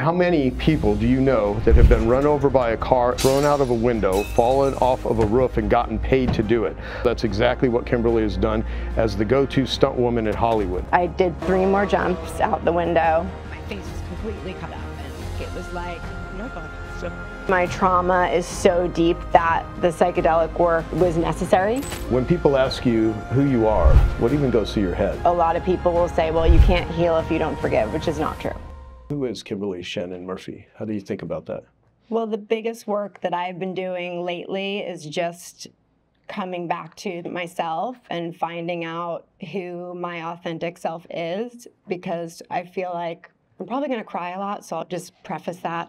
How many people do you know that have been run over by a car, thrown out of a window, fallen off of a roof, and gotten paid to do it? That's exactly what Kimberly has done as the go-to stunt woman in Hollywood. I did 3 more jumps out the window. My face was completely cut up, and it was like, no God. So my trauma is so deep that the psychedelic work was necessary. When people ask you who you are, what even goes through your head? A lot of people will say, well, you can't heal if you don't forgive, which is not true. Who is Kimberly Shannon Murphy? How do you think about that? Well, the biggest work that I've been doing lately is just coming back to myself and finding out who my authentic self is, because I feel like I'm probably going to cry a lot, so I'll just preface that.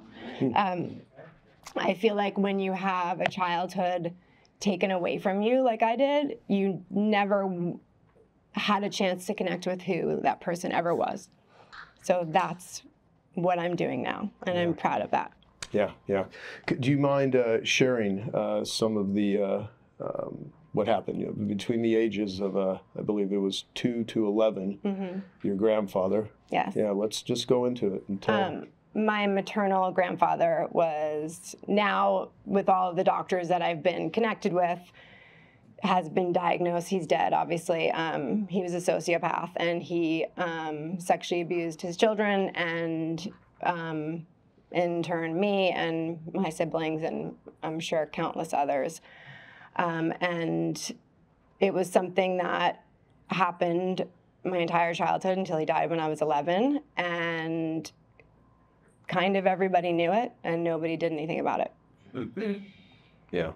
I feel like when you have a childhood taken away from you like I did, you never had a chance to connect with who that person ever was. So that's what I'm doing now, and I'm proud of that. Yeah, yeah. Do you mind sharing some of the what happened between the ages of I believe it was 2 to 11? Your grandfather. Yes. Yeah. Let's just go into it and tell. My maternal grandfather was, now with all of the doctors that I've been connected with, has been diagnosed. He's dead, obviously. He was a sociopath, and he sexually abused his children, and in turn me and my siblings, and I'm sure countless others. And it was something that happened my entire childhood until he died when I was 11, and kind of everybody knew it, and nobody did anything about it. Yeah.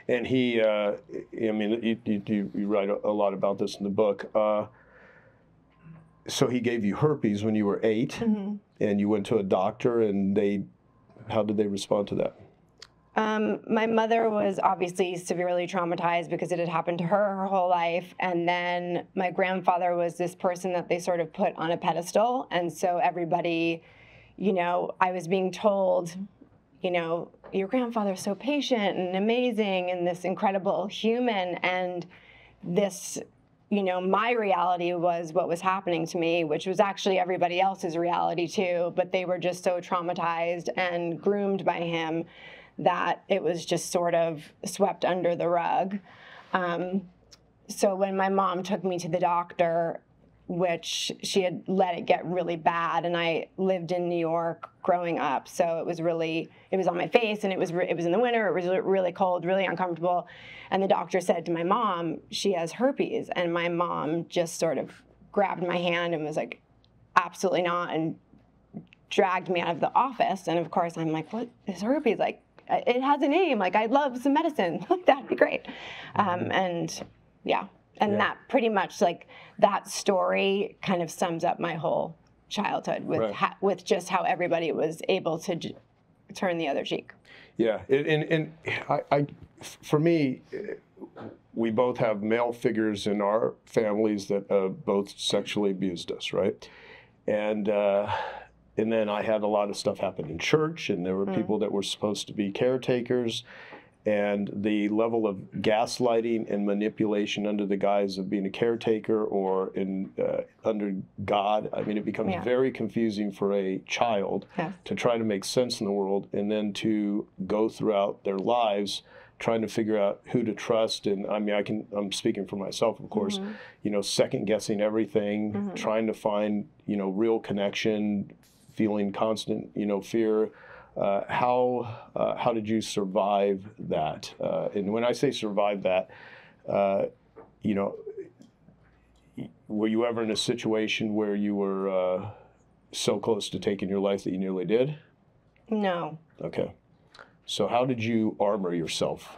And he, I mean, you write a lot about this in the book. So he gave you herpes when you were 8, and you went to a doctor, and how did they respond to that? My mother was obviously severely traumatized because it had happened to her whole life. And then my grandfather was this person that they sort of put on a pedestal. And so everybody, I was being told, your grandfather's so patient and amazing and this incredible human, and this, my reality was what was happening to me, which was actually everybody else's reality too, but they were just so traumatized and groomed by him that it was just sort of swept under the rug. So when my mom took me to the doctor, which she had let it get really bad, and I lived in New York growing up, so it was on my face, and it was in the winter, it was really cold, really uncomfortable, and the doctor said to my mom, she has herpes, and my mom just sort of grabbed my hand and was like, absolutely not, and dragged me out of the office. And of course I'm like, what is herpes? Like, it has a name, like, I'd love some medicine, like, that'd be great. And yeah. And that pretty much, like, that story kind of sums up my whole childhood with with just how everybody was able to turn the other cheek. Yeah, and for me, we both have male figures in our families that both sexually abused us, right? And then I had a lot of stuff happen in church, and there were people that were supposed to be caretakers. And the level of gaslighting and manipulation under the guise of being a caretaker or under God, I mean, it becomes very confusing for a child to try to make sense in the world, and then to go throughout their lives trying to figure out who to trust. And I mean, I'm speaking for myself, of course, second guessing everything, trying to find, real connection, feeling constant, fear. How did you survive that? And when I say survive that, were you ever in a situation where you were so close to taking your life that you nearly did? No. Okay. So how did you armor yourself?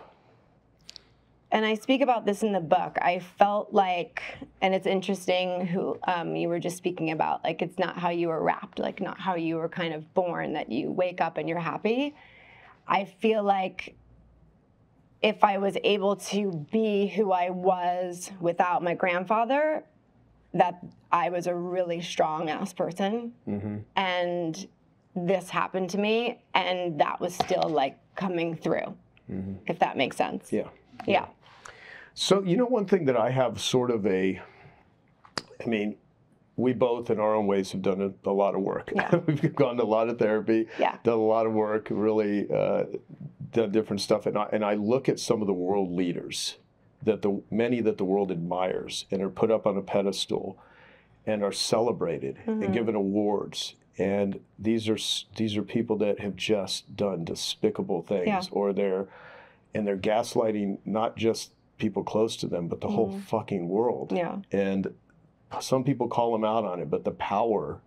And I speak about this in the book. I felt like, and it's interesting who you were just speaking about, like, it's not how you were wrapped, like, not how you were kind of born, that you wake up and you're happy. I feel like if I was able to be who I was without my grandfather, that I was a really strong-ass person. And this happened to me, and that was still, like, coming through, if that makes sense. Yeah. So, one thing that I have sort of we both, in our own ways, have done a lot of work. Yeah. We've gone to a lot of therapy, Yeah. done a lot of work, really done different stuff. And I look at some of the world leaders, many that the world admires and are put up on a pedestal and are celebrated and given awards. And these are people that have just done despicable things, or they're gaslighting not just people close to them, but the whole fucking world. Yeah. And some people call them out on it, but the power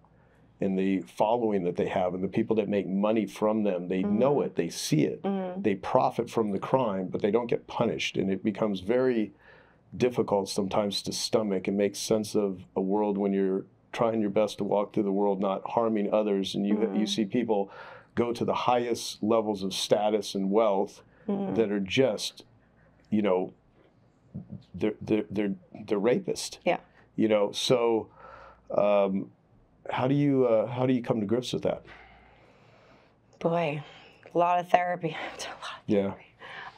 and the following that they have and the people that make money from them, they know it, they see it, they profit from the crime, but they don't get punished. And it becomes very difficult sometimes to stomach and make sense of a world when you're trying your best to walk through the world not harming others, and you see people go to the highest levels of status and wealth that are just, you know, they're rapists. Yeah. You know, so how do you come to grips with that? Boy, a lot of therapy. Yeah.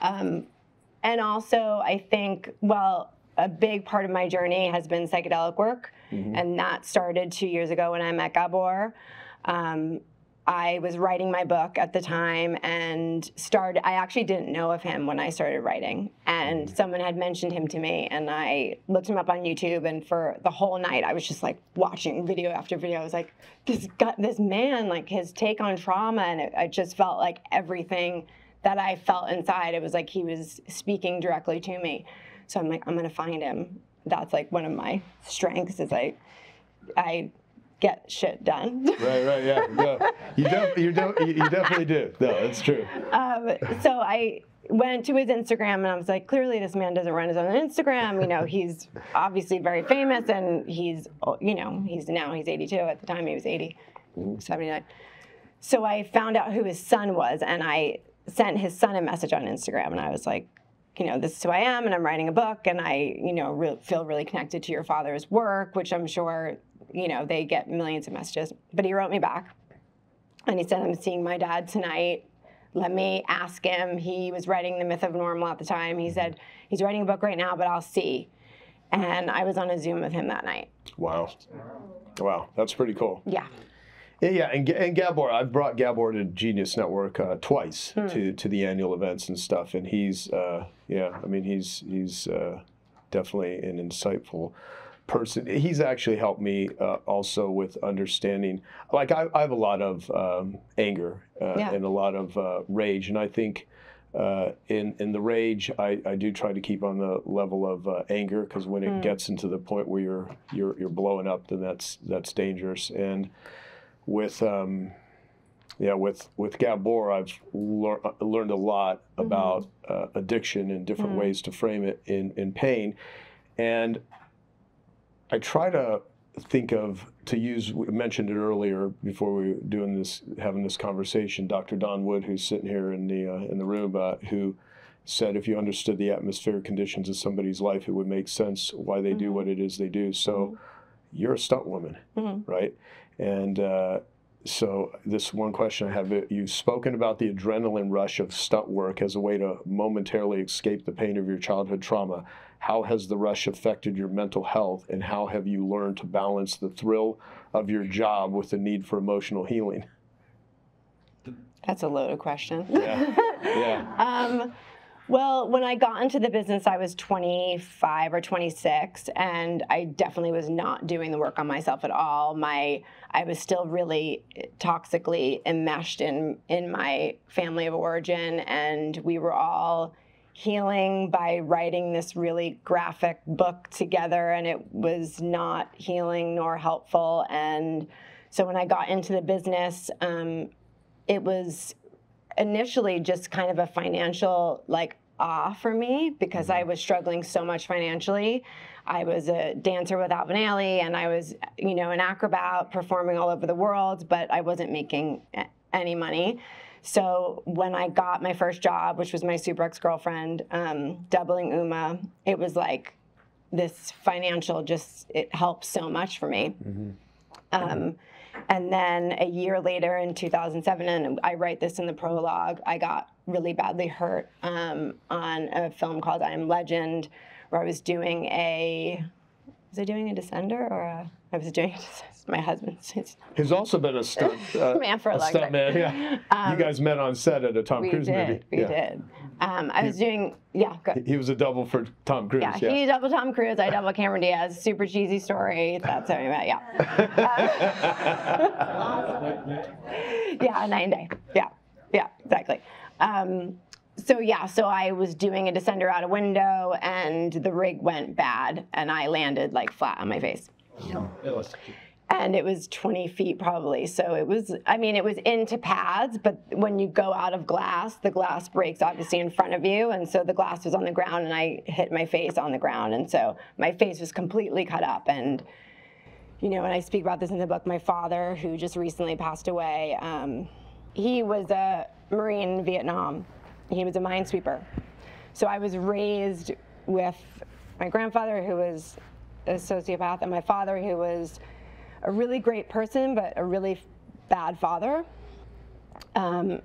And also, I think, well, a big part of my journey has been psychedelic work, and that started 2 years ago when I met Gabor. I was writing my book at the time and I actually didn't know of him when I started writing, and someone had mentioned him to me, and I looked him up on YouTube, and for the whole night I was just like watching video after video. I was like, this man, like his take on trauma, and I just felt like everything that I felt inside, it was like he was speaking directly to me. So I'm like, I'm gonna find him. That's like one of my strengths, is I get shit done. Right, yeah. No, you definitely do. No, it's true. So I went to his Instagram, and I was like, clearly this man doesn't run his own Instagram. You know, he's obviously very famous, and he's 82. At the time he was 80, 79. So I found out who his son was, and I sent his son a message on Instagram, and I was like, you know, this is who I am, and I'm writing a book, and I, you know, feel really connected to your father's work, which I'm sure, you know, they get millions of messages. But he wrote me back, and he said, I'm seeing my dad tonight. Let me ask him. He was writing The Myth of Normal at the time. He said, he's writing a book right now, but I'll see. And I was on a Zoom with him that night. Wow, that's pretty cool. Yeah. Yeah, and Gabor, I've brought Gabor to Genius Network twice to the annual events and stuff, and he's he's definitely an insightful person. He's actually helped me also with understanding. Like I have a lot of anger and a lot of rage, and I think in the rage, I do try to keep on the level of anger, because when it gets into the point where you're blowing up, then that's dangerous. And with Gabor, I've learned a lot about addiction and different ways to frame it in pain, and I try to think of, we mentioned it earlier before we were having this conversation, Dr. Don Wood, who's sitting here in the room, who said if you understood the atmospheric conditions of somebody's life, it would make sense why they do what it is they do. So you're a stunt woman, right? And so this one question I have, you've spoken about the adrenaline rush of stunt work as a way to momentarily escape the pain of your childhood trauma. How has the rush affected your mental health, and how have you learned to balance the thrill of your job with the need for emotional healing? That's a loaded question. Yeah. Well, when I got into the business, I was 25 or 26, and I definitely was not doing the work on myself at all. I was still really toxically enmeshed in my family of origin, and we were all healing by writing this really graphic book together, and it was not healing nor helpful. And so when I got into the business, it was initially just kind of a financial awe for me, because I was struggling so much financially. I was a dancer without Vanelli, and I was, an acrobat performing all over the world, but I wasn't making any money. So when I got my first job, which was my super ex-girlfriend, doubling Uma, it was like this financial, it helped so much for me. And then a year later in 2007, and I write this in the prologue, I got really badly hurt on a film called I Am Legend, where I was doing a Was I doing a descender or I was doing my husband's? He's also been a stunt man for a long stunt time. man. Yeah. You guys met on set at a Tom Cruise movie. We did. I was doing, good. He was a double for Tom Cruise. Yeah, he double Tom Cruise, I double Cameron Diaz. Super cheesy story. That's how we met, yeah. Yeah, 9 day. Yeah, exactly. So I was doing a descender out a window, and the rig went bad, and I landed like flat on my face. And it was 20 feet probably. So it was into pads, but when you go out of glass, the glass breaks obviously in front of you. And so the glass was on the ground, and I hit my face on the ground. And so my face was completely cut up. And, and I speak about this in the book, my father, who just recently passed away, he was a Marine in Vietnam. He was a minesweeper. So I was raised with my grandfather, who was a sociopath, and my father, who was a really great person, but a really bad father. But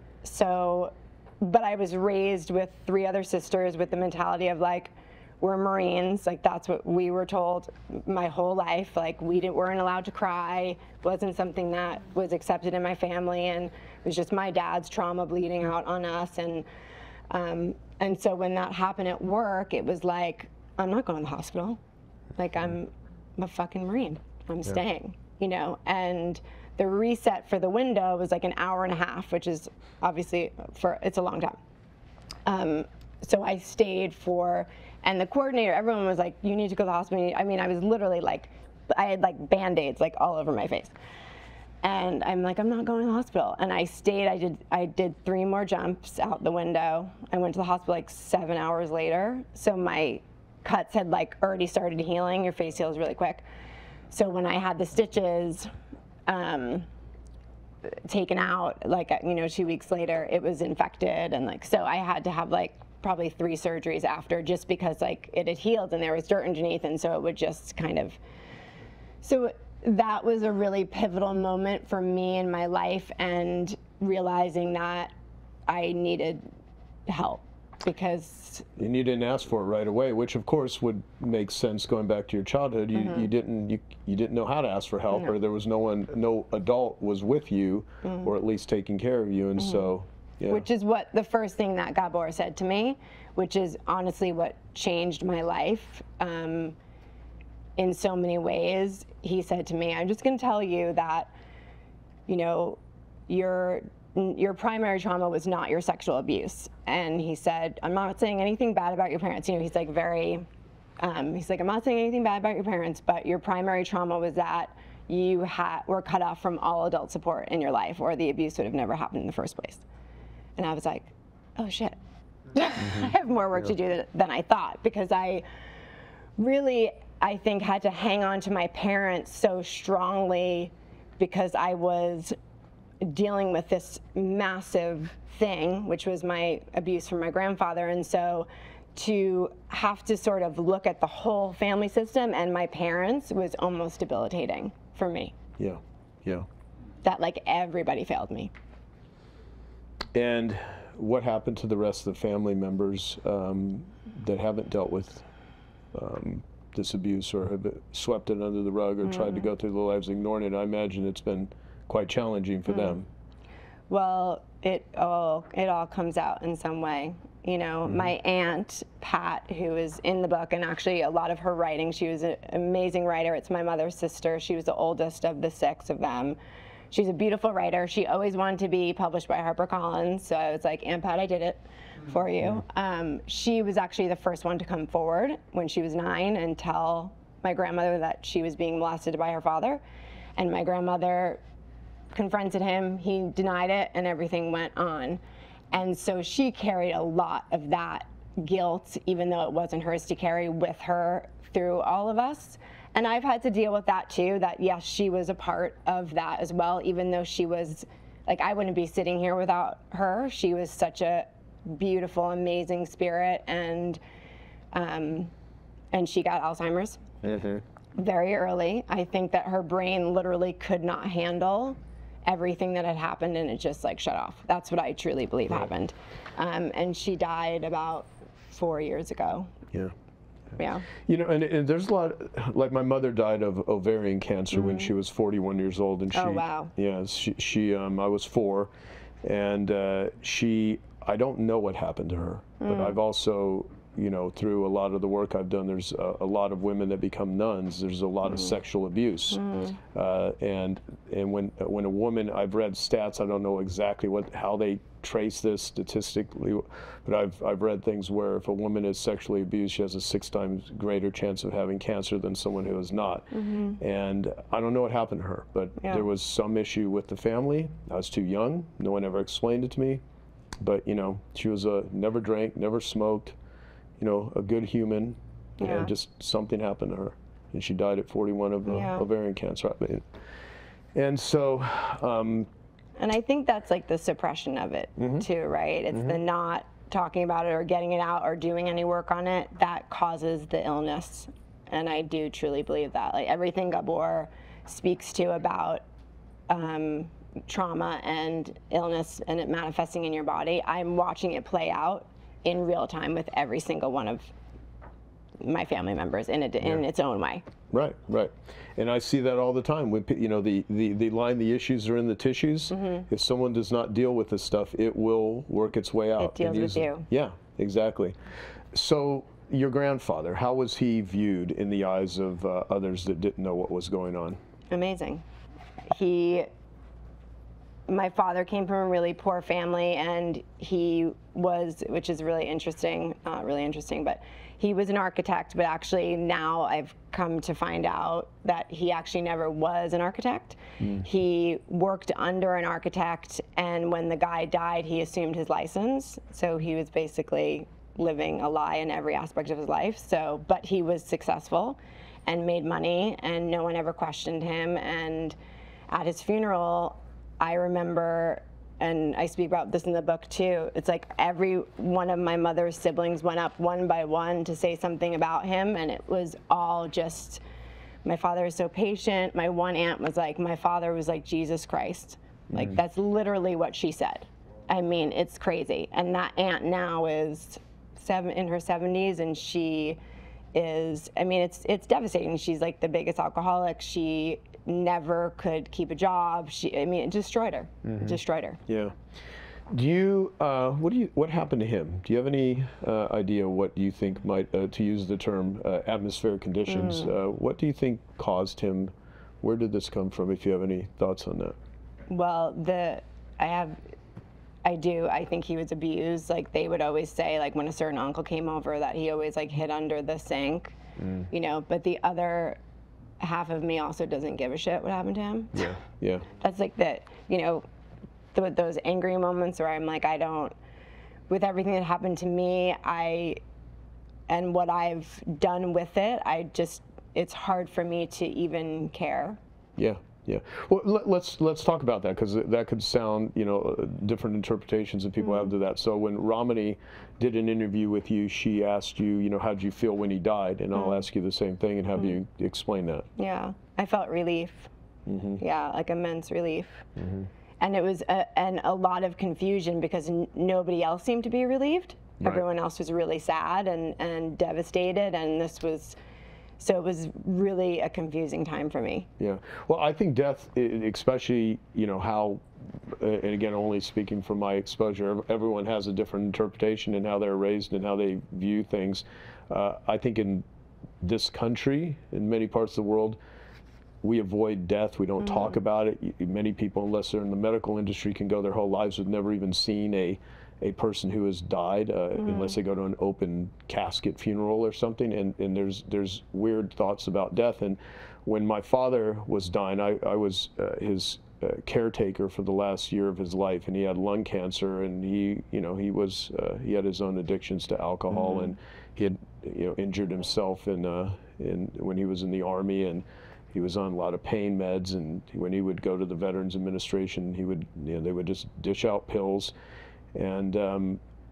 I was raised with 3 other sisters with the mentality of like, we're Marines, like that's what we were told my whole life. Like we weren't allowed to cry, wasn't something that was accepted in my family, and it was just my dad's trauma bleeding out on us. And so when that happened at work, it was like, I'm not going to the hospital. Like I'm a fucking Marine, I'm staying, and the reset for the window was like an hour and a half, which is obviously it's a long time. So I stayed and the coordinator, everyone was like, you need to go to the hospital. I mean, I was literally like, I had like Band-Aids like all over my face. And I'm like, I'm not going to the hospital. And I stayed, I did 3 more jumps out the window. I went to the hospital like 7 hours later. So my cuts had like already started healing. Your face heals really quick. So when I had the stitches taken out, like, 2 weeks later, it was infected. And like, so I had to have like probably 3 surgeries after, just because like it had healed and there was dirt underneath. And so it would just kind of, so that was a really pivotal moment for me in my life, and realizing that I needed help, because and you didn't ask for it right away, which of course would make sense going back to your childhood. You didn't know how to ask for help, or there was no adult was with you, or at least taking care of you, and so yeah. Which is what the first thing that Gabor said to me, which is honestly what changed my life. In so many ways, he said to me, I'm just going to tell you that, your primary trauma was not your sexual abuse. And he said, I'm not saying anything bad about your parents. He's like he's like, I'm not saying anything bad about your parents, but your primary trauma was that you were cut off from all adult support in your life, or the abuse would have never happened in the first place. And I was like, oh shit, I have more work to do than I thought, because I really, I think, had to hang on to my parents so strongly, because I was dealing with this massive thing, which was my abuse from my grandfather. And so to have to sort of look at the whole family system and my parents was almost debilitating for me. Yeah, yeah. That like everybody failed me. And what happened to the rest of the family members that haven't dealt with this abuse, or have swept it under the rug, or tried to go through their lives ignoring it? I imagine it's been quite challenging for them. Well, it all comes out in some way. My aunt, Pat, who is in the book, and actually a lot of her writing, she was an amazing writer. It's my mother's sister. She was the oldest of the 6 of them. She's a beautiful writer. She always wanted to be published by HarperCollins, so I was like, Aunt Pat, I did it for you. She was actually the first one to come forward when she was 9 and tell my grandmother that she was being molested by her father. And my grandmother confronted him, he denied it, and everything went on. And so she carried a lot of that guilt, even though it wasn't hers to carry, with her through all of us. And I've had to deal with that too, that yes, she was a part of that as well, even though she was, like, I wouldn't be sitting here without her. She was such a beautiful, amazing spirit, and she got Alzheimer's very early. I think that her brain literally could not handle everything that had happened, and it just like shut off. That's what I truly believe happened. And she died about 4 years ago. Yeah. Yeah. You know, and there's a lot, like my mother died of ovarian cancer when she was 41 years old, and she, Oh, wow. yeah, I was 4, and I don't know what happened to her, but I've also, you know, through a lot of the work I've done, there's a lot of women that become nuns. There's a lot of sexual abuse, and when a woman, I've read stats. I don't know exactly how they trace this statistically, but I've read things where if a woman is sexually abused, she has a 6 times greater chance of having cancer than someone who is not. And I don't know what happened to her, but there was some issue with the family. I was too young. No one ever explained it to me. But you know, she was never drank, never smoked. You know, a good human, and just something happened to her, and she died at 41 of ovarian cancer. And so, and I think that's like the suppression of it too, right? It's the not talking about it or getting it out or doing any work on it that causes the illness. And I do truly believe that. Like everything Gabor speaks to about trauma and illness and it manifesting in your body, I'm watching it play out in real time with every single one of my family members in its own way. Right, right. And I see that all the time. When, you know, the line, the issues are in the tissues. If someone does not deal with this stuff, it will work its way out. It deals with you. Yeah, exactly. So your grandfather, how was he viewed in the eyes of others that didn't know what was going on? Amazing. My father came from a really poor family, and he was, which is really interesting, not really interesting, but he was an architect, but actually now I've come to find out that he actually never was an architect. He worked under an architect, and when the guy died, he assumed his license. So he was basically living a lie in every aspect of his life. So, but he was successful and made money, and no one ever questioned him. And at his funeral, I remember, and I speak about this in the book too, it's like every one of my mother's siblings went up one by one to say something about him, and it was all just, my father is so patient. My one aunt was like, my father was like Jesus Christ. Like that's literally what she said. I mean, it's crazy. And that aunt now is in her 70s, and she is, I mean, it's devastating. She's like the biggest alcoholic. She never could keep a job. I mean, it destroyed her. It destroyed her. Yeah. Do you, what happened to him? Do you have any idea what you think might, to use the term atmospheric conditions, what do you think caused him? Where did this come from, if you have any thoughts on that? Well, I do. I think he was abused. Like they would always say, like when a certain uncle came over, that he always like hid under the sink, you know, but the other half of me also doesn't give a shit what happened to him. Yeah, yeah. That's like that, you know, those angry moments where I'm like, with everything that happened to me, and what I've done with it, it's hard for me to even care. Yeah, yeah. Well, let's talk about that, because that could sound, you know, different interpretations that people have to that. So when Ramani did an interview with you, she asked you, you know, how did you feel when he died? And I'll ask you the same thing and have you explain that. Yeah, I felt relief. Yeah, like immense relief. And it was a lot of confusion because nobody else seemed to be relieved. Right. Everyone else was really sad and devastated, and so it was really a confusing time for me. Yeah. Well, I think death, especially, you know, how, and again, only speaking from my exposure, everyone has a different interpretation in how they're raised and how they view things. I think in this country, in many parts of the world, we avoid death. We don't talk about it. Many people, unless they're in the medical industry, can go their whole lives with never even seeing a person who has died, unless they go to an open casket funeral or something. And there's weird thoughts about death. And when my father was dying, I was his caretaker for the last year of his life, and he had lung cancer, and he had his own addictions to alcohol, and he had, you know, injured himself when he was in the Army, and he was on a lot of pain meds. And when he would go to the Veterans Administration, they would just dish out pills. And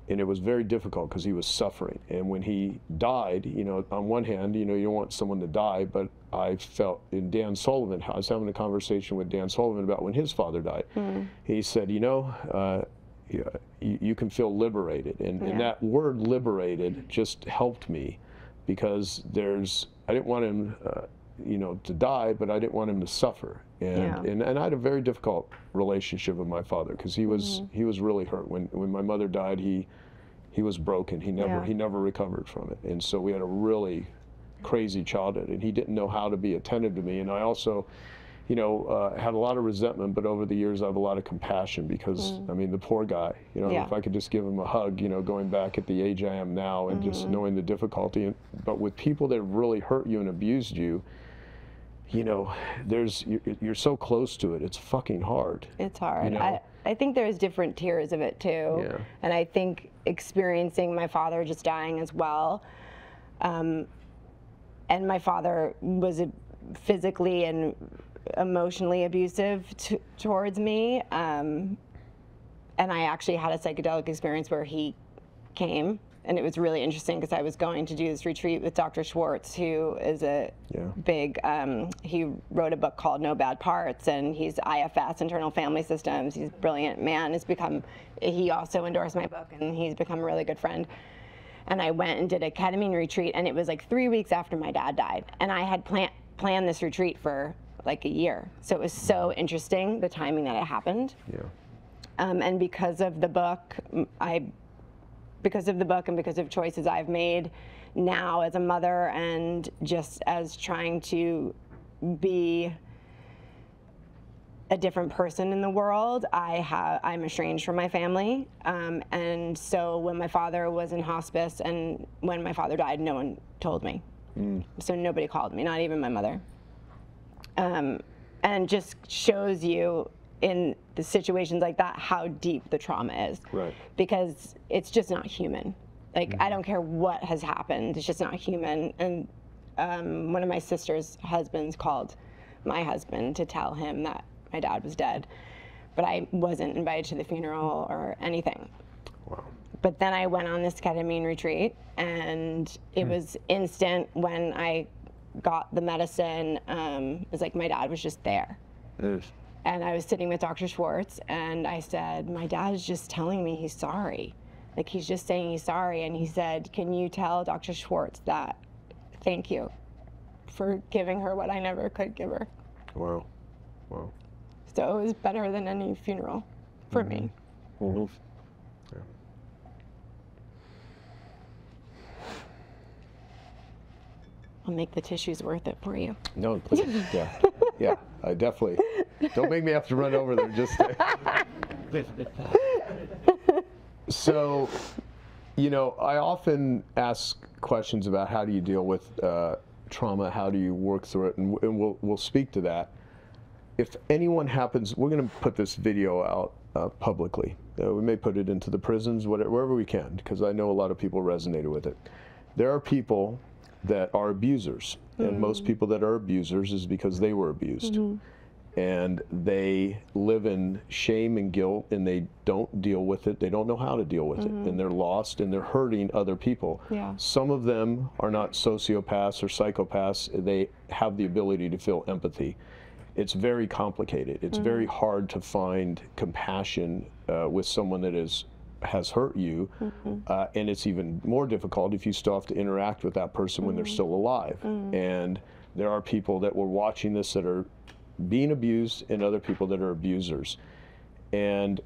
it was very difficult because he was suffering. And when he died, you know, on one hand, you know, you don't want someone to die, but I felt in Dan Sullivan, I was having a conversation with Dan Sullivan about when his father died. He said, you know, you can feel liberated. And that word liberated just helped me because I didn't want him, you know, to die, but I didn't want him to suffer. And I had a very difficult relationship with my father, because he was really hurt. When my mother died, he was broken. He never recovered from it. And so we had a really crazy childhood, and he didn't know how to be attentive to me. And I also, you know, had a lot of resentment, but over the years I have a lot of compassion, because I mean, the poor guy, you know, if I could just give him a hug, you know, going back at the age I am now, and just knowing the difficulty. But with people that really hurt you and abused you, you know, you're so close to it. It's fucking hard. It's hard. You know? I think there's different tiers of it too. Yeah. And I think experiencing my father just dying as well, and my father was physically and emotionally abusive towards me. And I actually had a psychedelic experience where he came, and it was really interesting, because I was going to do this retreat with Dr. Schwartz, who is a big, he wrote a book called No Bad Parts, and he's IFS, Internal Family Systems. He's a brilliant man. He also endorsed my book, and he's become a really good friend. And I went and did a ketamine retreat, and it was like 3 weeks after my dad died. And I had planned this retreat for like a year. So it was so interesting, the timing that it happened. Yeah. And because of the book, and because of choices I've made now as a mother, and just as trying to be a different person in the world, I'm estranged from my family. And so when my father was in hospice, and when my father died, no one told me. So nobody called me, not even my mother. And just shows you in the situations like that how deep the trauma is. Right. Because it's just not human. Like, I don't care what has happened, it's just not human. And one of my sister's husbands called my husband to tell him that my dad was dead, but I wasn't invited to the funeral or anything. Wow. But then I went on this ketamine retreat, and it was instant when I got the medicine. It was like my dad was just there. And I was sitting with Dr. Schwartz, and I said, my dad is just telling me he's sorry. Like, he's just saying he's sorry. And he said, can you tell Dr. Schwartz that thank you for giving her what I never could give her? Wow. Wow. So it was better than any funeral for me. Yeah. I'll make the tissues worth it for you. No, please. Yeah. Yeah, I definitely. Don't make me have to run over there. Just. So, you know, I often ask questions about how do you deal with trauma, how do you work through it, and we'll speak to that. If anyone happens, we're going to put this video out publicly. We may put it into the prisons, wherever we can, because I know a lot of people resonated with it. There are people that are abusers, and most people that are abusers is because they were abused. And they live in shame and guilt, and they don't deal with it. They don't know how to deal with it, and they're lost, and they're hurting other people. Yeah. Some of them are not sociopaths or psychopaths. They have the ability to feel empathy. It's very complicated. It's very hard to find compassion with someone that has hurt you, and it's even more difficult if you still have to interact with that person when they're still alive. And there are people that were watching this that are being abused, and other people that are abusers. And,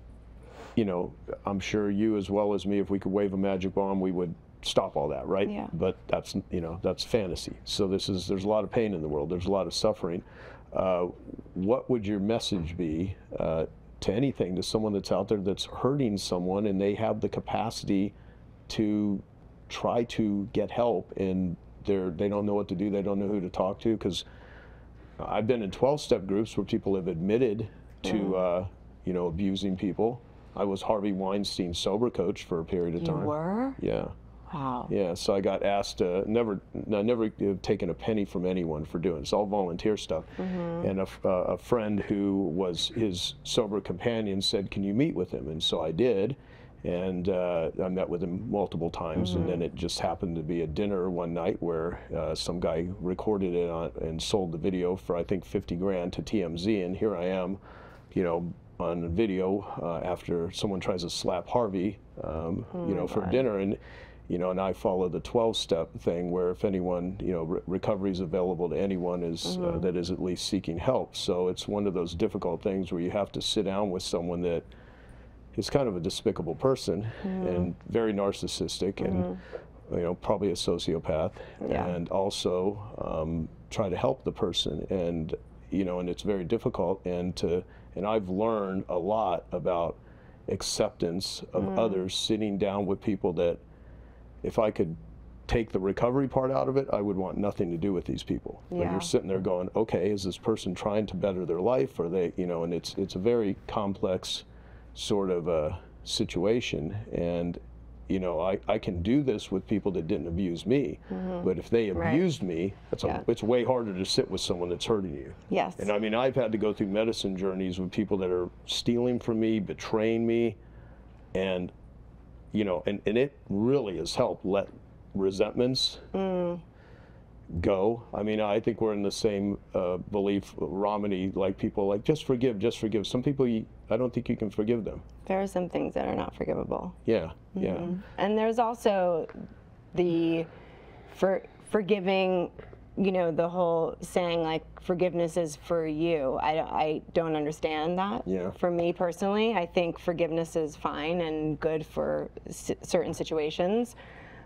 you know, I'm sure you as well as me, if we could wave a magic wand, we would stop all that, right? Yeah. But that's, you know, that's fantasy. So there's a lot of pain in the world. There's a lot of suffering. What would your message be to anything, to someone that's out there that's hurting someone, and they have the capacity to try to get help, and they don't know what to do, they don't know who to talk to? Because I've been in 12-step groups where people have admitted to you know, abusing people. I was Harvey Weinstein's sober coach for a period of time. You were? Yeah. Wow. Yeah, so I got asked, I never taken a penny from anyone for doing it. It's all volunteer stuff. And a friend who was his sober companion said, can you meet with him? And so I did, and I met with him multiple times, and then it just happened to be a dinner one night where some guy recorded it and sold the video for, I think, 50 grand to TMZ, and here I am, you know, on video after someone tries to slap Harvey, you know, for dinner. And you know, and I follow the 12-step thing where if anyone, you know, recovery is available to anyone is that is at least seeking help. So it's one of those difficult things where you have to sit down with someone that is kind of a despicable person and very narcissistic and, you know, probably a sociopath, and also try to help the person. And, you know, and it's very difficult. And I've learned a lot about acceptance of others, sitting down with people that, if I could take the recovery part out of it, I would want nothing to do with these people. But you're sitting there going, okay, is this person trying to better their life? Or they, you know, and it's a very complex sort of a situation. And, you know, I can do this with people that didn't abuse me, but if they abused me, it's way harder to sit with someone that's hurting you. Yes. And I mean, I've had to go through medicine journeys with people that are stealing from me, betraying me, and, you know, and it really has helped let resentments go. I mean, I think we're in the same belief, Romney, like people like, just forgive, just forgive. Some people, I don't think you can forgive them. There are some things that are not forgivable. Yeah, And there's also the forgiving, you know, the whole saying like forgiveness is for you. I don't understand that. Yeah. For me personally, I think forgiveness is fine and good for certain situations.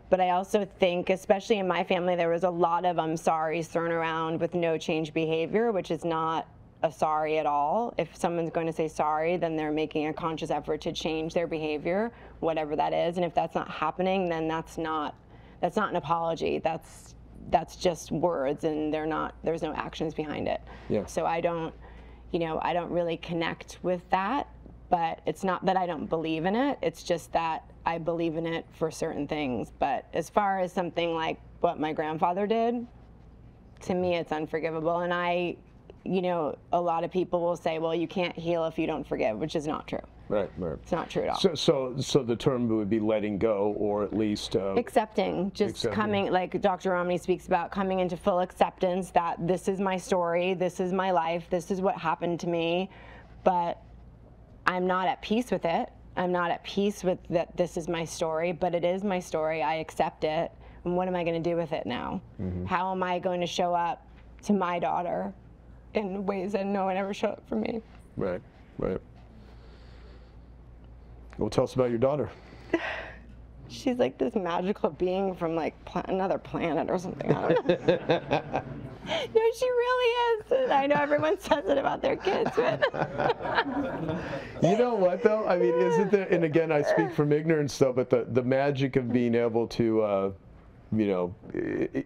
But I also think, especially in my family, there was a lot of I'm sorry's thrown around with no change behavior, which is not a sorry at all. If someone's going to say sorry, then they're making a conscious effort to change their behavior, whatever that is. And if that's not happening, then that's not an apology. That's just words, and there's no actions behind it. Yeah. So I don't really connect with that, but it's not that I don't believe in it. It's just that I believe in it for certain things. But as far as something like what my grandfather did, to me, it's unforgivable. And you know, a lot of people will say, well, you can't heal if you don't forgive, which is not true. Right. It's not true at all. So the term would be letting go, or at least accepting, coming, like Dr. Romney speaks about, coming into full acceptance that this is my story, this is my life, this is what happened to me, but I'm not at peace with it. I'm not at peace with that this is my story, but it is my story. I accept it. And what am I going to do with it now? How am I going to show up to my daughter in ways that no one ever showed up for me? Right. Well, tell us about your daughter. She's like this magical being from like another planet or something. I don't know. No, she really is. And I know everyone says it about their kids, but you know what though? I mean, isn't there? And again, I speak from ignorance though, but the magic of being able to, you know,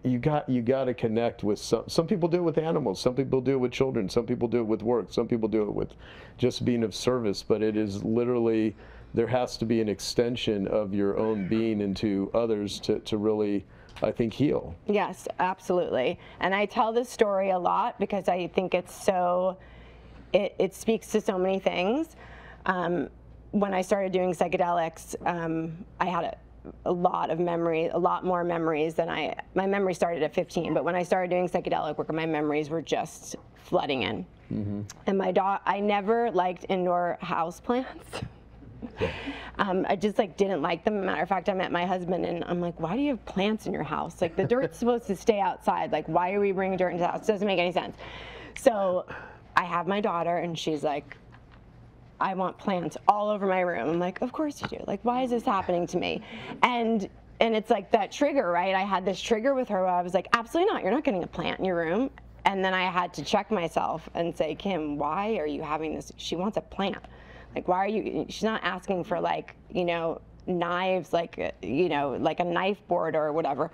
you got to connect with some people do it with animals, some people do it with children, some people do it with work, some people do it with just being of service. But it is literally, there has to be an extension of your own being into others to really, I think, heal. Yes, absolutely. And I tell this story a lot because I think it's so, it speaks to so many things. When I started doing psychedelics, I had a lot of memory, a lot more memories than my memory started at 15, but when I started doing psychedelic work, my memories were just flooding in. And I never liked indoor house plants. I just like didn't like them. Matter of fact, I met my husband and I'm like, why do you have plants in your house? Like the dirt's supposed to stay outside. Like why are we bringing dirt into the house? It doesn't make any sense. So I have my daughter and she's like, I want plants all over my room. I'm like, of course you do. Like, why is this happening to me? And it's like that trigger, right? I had this trigger with her where I was like, absolutely not. You're not getting a plant in your room. And then I had to check myself and say, Kim, why are you having this? She wants a plant. Like, why are you, she's not asking for like, you know, knives, like, you know, like a knife board or whatever.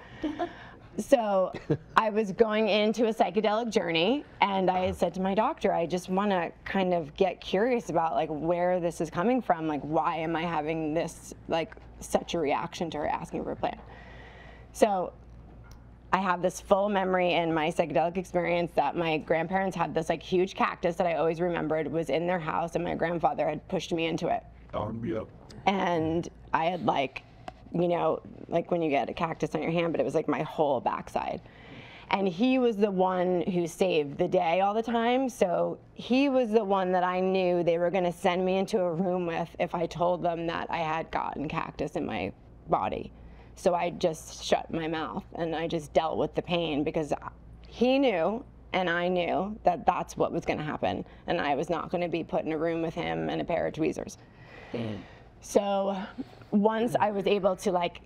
So I was going into a psychedelic journey and I said to my doctor, I just want to kind of get curious about like where this is coming from. Like, why am I having this, like such a reaction to her asking for a plant? So I have this full memory in my psychedelic experience that my grandparents had this like huge cactus that I always remembered was in their house and my grandfather had pushed me into it. And I had like, you know, like when you get a cactus on your hand, but it was like my whole backside. And he was the one who saved the day all the time. So he was the one that I knew they were going to send me into a room with if I told them that I had gotten cactus in my body. So I just shut my mouth and I just dealt with the pain, because he knew and I knew that that's what was going to happen, and I was not going to be put in a room with him and a pair of tweezers. So once I was able to like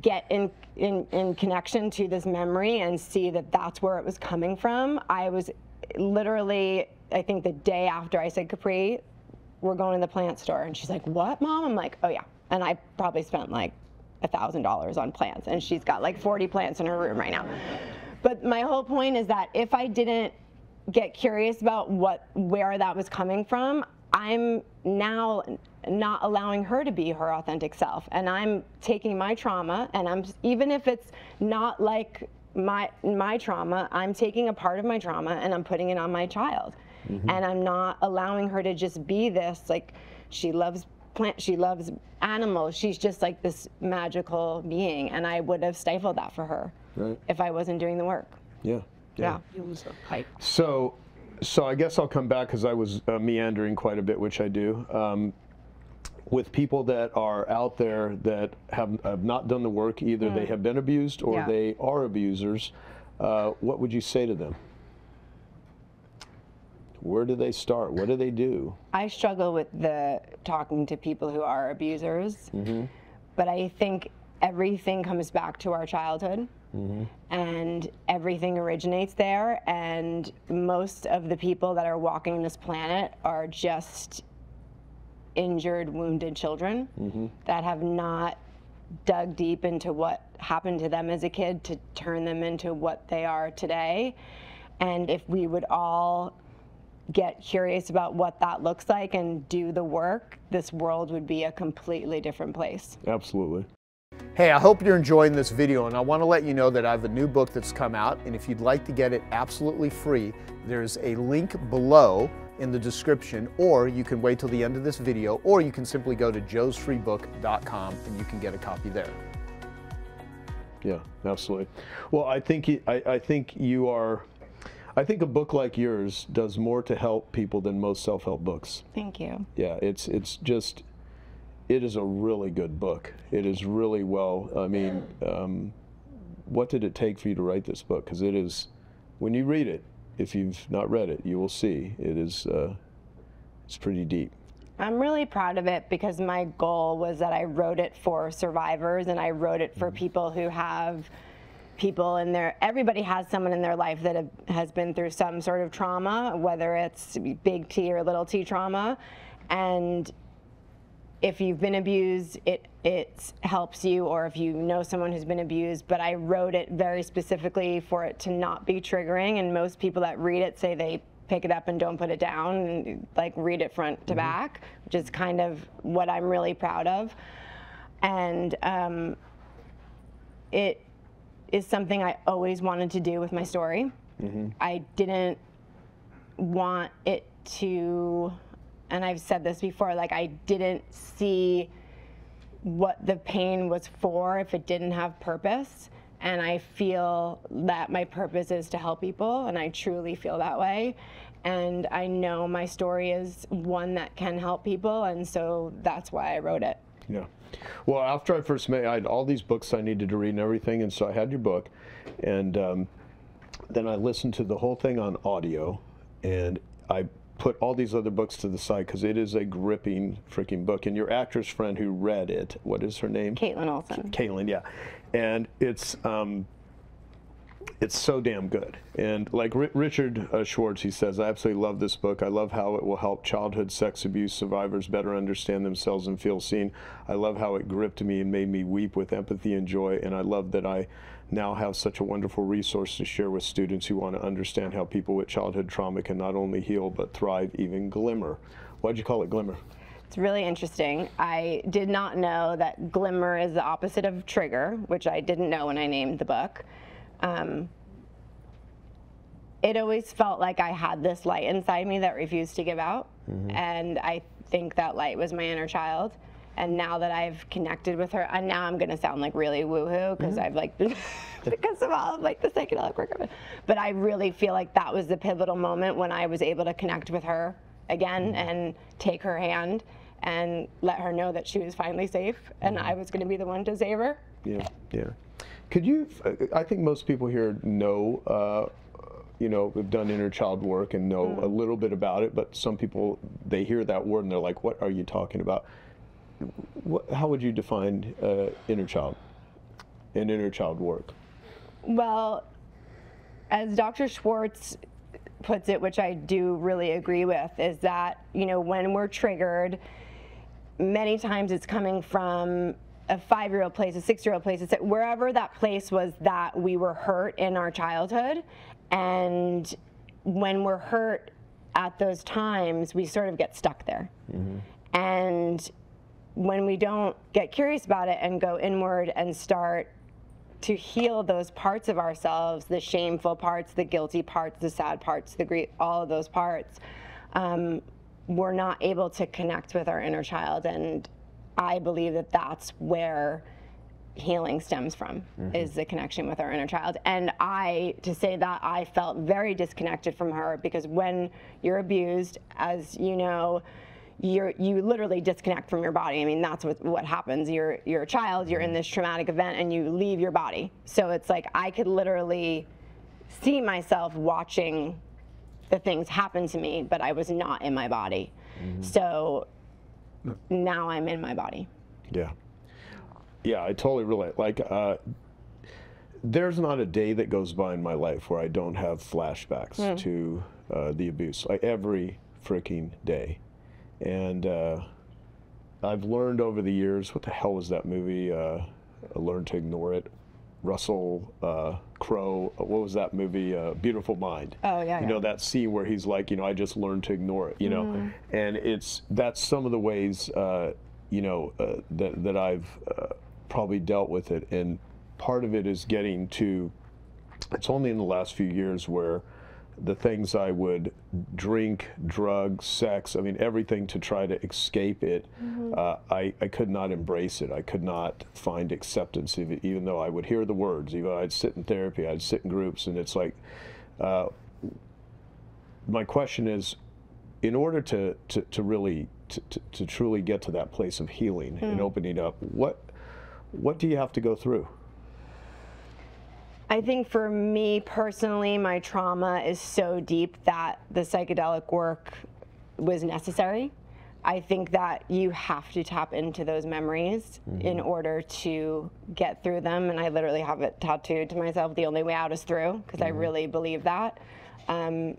get in connection to this memory and see that that's where it was coming from, I was literally, I think the day after I said, Capri, we're going to the plant store. And she's like, what, Mom? I'm like, oh yeah. And I probably spent like $1,000 on plants, and she's got like 40 plants in her room right now. But my whole point is that if I didn't get curious about where that was coming from, I'm now not allowing her to be her authentic self. And I'm taking my trauma, and even if it's not like my trauma, I'm taking a part of my trauma and I'm putting it on my child. And I'm not allowing her to just be this, like, she loves plants, she loves animals, she's just like this magical being, and I would have stifled that for her if I wasn't doing the work. Yeah. It was a pipe. So I guess I'll come back, because I was meandering quite a bit, which I do. With people that are out there that have not done the work, either they have been abused or they are abusers, what would you say to them? Where do they start? What do they do? I struggle with talking to people who are abusers, but I think everything comes back to our childhood. And everything originates there, and most of the people that are walking this planet are just injured, wounded children that have not dug deep into what happened to them as a kid to turn them into what they are today. And if we would all get curious about what that looks like and do the work, this world would be a completely different place. Absolutely. Hey, I hope you're enjoying this video, and I want to let you know that I have a new book that's come out, and if you'd like to get it absolutely free, there's a link below in the description, or you can wait till the end of this video, or you can simply go to joesfreebook.com and you can get a copy there. Yeah, absolutely. Well, I think I think a book like yours does more to help people than most self-help books. Thank you. Yeah, it is a really good book. It is really well, I mean, what did it take for you to write this book? Because it is, when you read it, if you've not read it, you will see it is, it's pretty deep. I'm really proud of it, because my goal was that I wrote it for survivors, and I wrote it for people who have people in their, everybody has someone in their life that has been through some sort of trauma, whether it's big T or little t trauma. And if you've been abused, it helps you, or if you know someone who's been abused. But I wrote it very specifically for it to not be triggering, and most people that read it say they pick it up and don't put it down, and like read it front to back, which is kind of what I'm really proud of. And it is something I always wanted to do with my story. I didn't want it to, and I've said this before, like, I didn't see what the pain was for if it didn't have purpose. And I feel that my purpose is to help people, and I truly feel that way. And I know my story is one that can help people, and so that's why I wrote it. Yeah. Well, after I first met you, I had all these books I needed to read and everything, and so I had your book, and then I listened to the whole thing on audio, and I put all these other books to the side because it is a gripping freaking book. And your actress friend who read it, what is her name? Caitlin Olsen. Caitlin, yeah. And it's so damn good. And like Richard Schwartz, he says, I absolutely love this book. I love how it will help childhood sex abuse survivors better understand themselves and feel seen. I love how it gripped me and made me weep with empathy and joy. And I love that I now have such a wonderful resource to share with students who want to understand how people with childhood trauma can not only heal, but thrive, even glimmer. Why'd you call it Glimmer? It's really interesting. I did not know that glimmer is the opposite of trigger, which I didn't know when I named the book. It always felt like I had this light inside me that refused to give out. And I think that light was my inner child. And now that I've connected with her, and now I'm gonna sound like really woohoo because I've like, because of all of like the psychedelic work. But I really feel like that was the pivotal moment when I was able to connect with her again and take her hand and let her know that she was finally safe and I was gonna be the one to save her. Yeah. Yeah. Could you, I think most people here know, you know, have done inner child work and know a little bit about it, but some people, they hear that word and they're like, what are you talking about? How would you define inner child and inner child work? Well, as Dr. Schwartz puts it, which I do really agree with, is that, you know, when we're triggered, many times it's coming from a 5-year-old place, a 6-year-old place, it's wherever that place was that we were hurt in our childhood. And when we're hurt at those times, we sort of get stuck there. And when we don't get curious about it and go inward and start to heal those parts of ourselves, the shameful parts, the guilty parts, the sad parts, the grief, all of those parts, we're not able to connect with our inner child. And I believe that that's where healing stems from, is the connection with our inner child. And to say that, I felt very disconnected from her, because when you're abused, as you know, you literally disconnect from your body. I mean, that's what happens. You're a child, you're in this traumatic event, and you leave your body. So it's like I could literally see myself watching the things happen to me, but I was not in my body. So now I'm in my body. Yeah. Yeah, I totally relate. Like, there's not a day that goes by in my life where I don't have flashbacks to the abuse, like every freaking day. And I've learned over the years, what the hell was that movie? I Learned to Ignore It. Russell Crowe, what was that movie? Beautiful Mind. Oh, yeah. You know, that scene where he's like, you know, I just learned to ignore it, you know. And that's some of the ways, you know, that I've probably dealt with it. And part of it is getting to, it's only in the last few years where the things I would drink, drugs, sex, I mean, everything to try to escape it, I could not embrace it. I could not find acceptance of it, even though I would hear the words. Even I'd sit in therapy, I'd sit in groups, and it's like, my question is, in order to really, to truly get to that place of healing and opening up, what do you have to go through? I think for me personally, my trauma is so deep that the psychedelic work was necessary. I think that you have to tap into those memories in order to get through them. And I literally have it tattooed to myself, the only way out is through, because I really believe that. And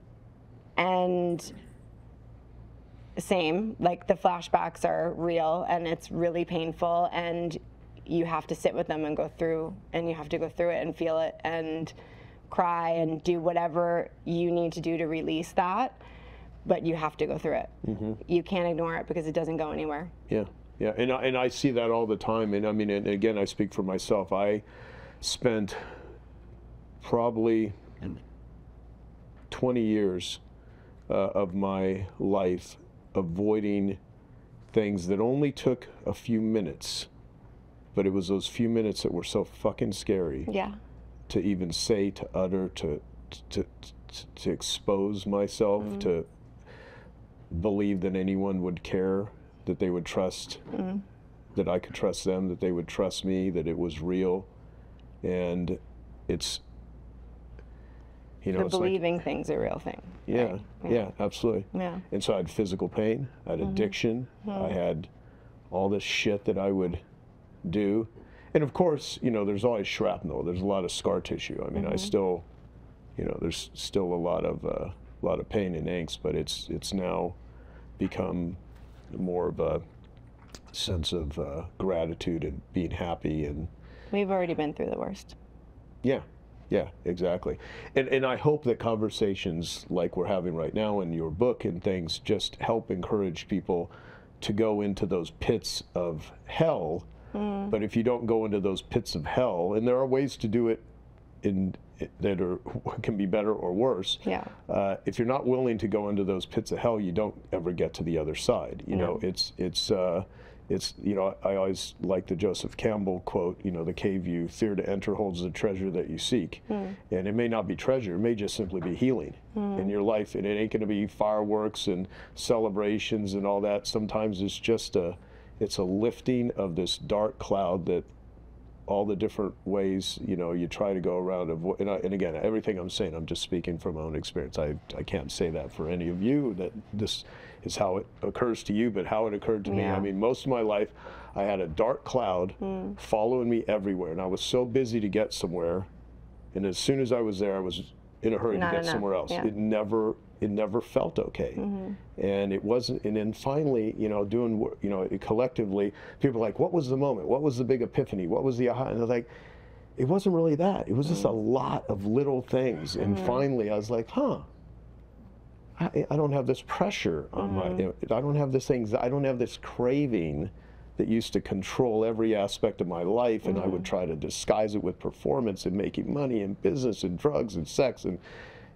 same, like the flashbacks are real and it's really painful, and you have to sit with them and go through, and you have to go through it and feel it and cry and do whatever you need to do to release that, but you have to go through it. You can't ignore it because it doesn't go anywhere. Yeah, yeah, and I see that all the time. And I mean, and again, I speak for myself. I spent probably 20 years of my life avoiding things that only took a few minutes. But it was those few minutes that were so fucking scary. Yeah. To even say, to utter, to expose myself, to believe that anyone would care, that they would trust, that I could trust them, that they would trust me, that it was real. And it's, you know, the it's believing like, thing's a real thing. Yeah, right? Yeah, absolutely. Yeah. And so I had physical pain, I had addiction, I had all this shit that I would do. And of course, you know, there's always shrapnel. There's a lot of scar tissue. I mean, I still, you know, there's still a lot of pain and angst, but it's now become more of a sense of gratitude and being happy. And we've already been through the worst. Yeah, yeah, exactly. And I hope that conversations like we're having right now in your book and things just help encourage people to go into those pits of hell. But if you don't go into those pits of hell, and there are ways to do it that can be better or worse. Yeah. If you're not willing to go into those pits of hell, you don't ever get to the other side. You know, it's you know, I always like the Joseph Campbell quote. You know, the cave you fear to enter holds the treasure that you seek. And it may not be treasure; it may just simply be healing in your life. And it ain't going to be fireworks and celebrations and all that. Sometimes it's just it's a lifting of this dark cloud that all the different ways, you know, you try to go around and again, everything I'm saying, I'm just speaking from my own experience. I can't say that for any of you, that this is how it occurs to you, but how it occurred to me. I mean, most of my life, I had a dark cloud following me everywhere, and I was so busy to get somewhere, and as soon as I was there, I was in a hurry to get somewhere else. It never felt okay, and it wasn't. And then finally, you know, collectively, people are like, "What was the moment? What was the big epiphany? What was the aha?" And I was like, "It wasn't really that. It was just a lot of little things." And finally, I was like, "Huh." I don't have this pressure on my, I don't have this anxiety, I don't have this craving that used to control every aspect of my life, and I would try to disguise it with performance and making money and business and drugs and sex, and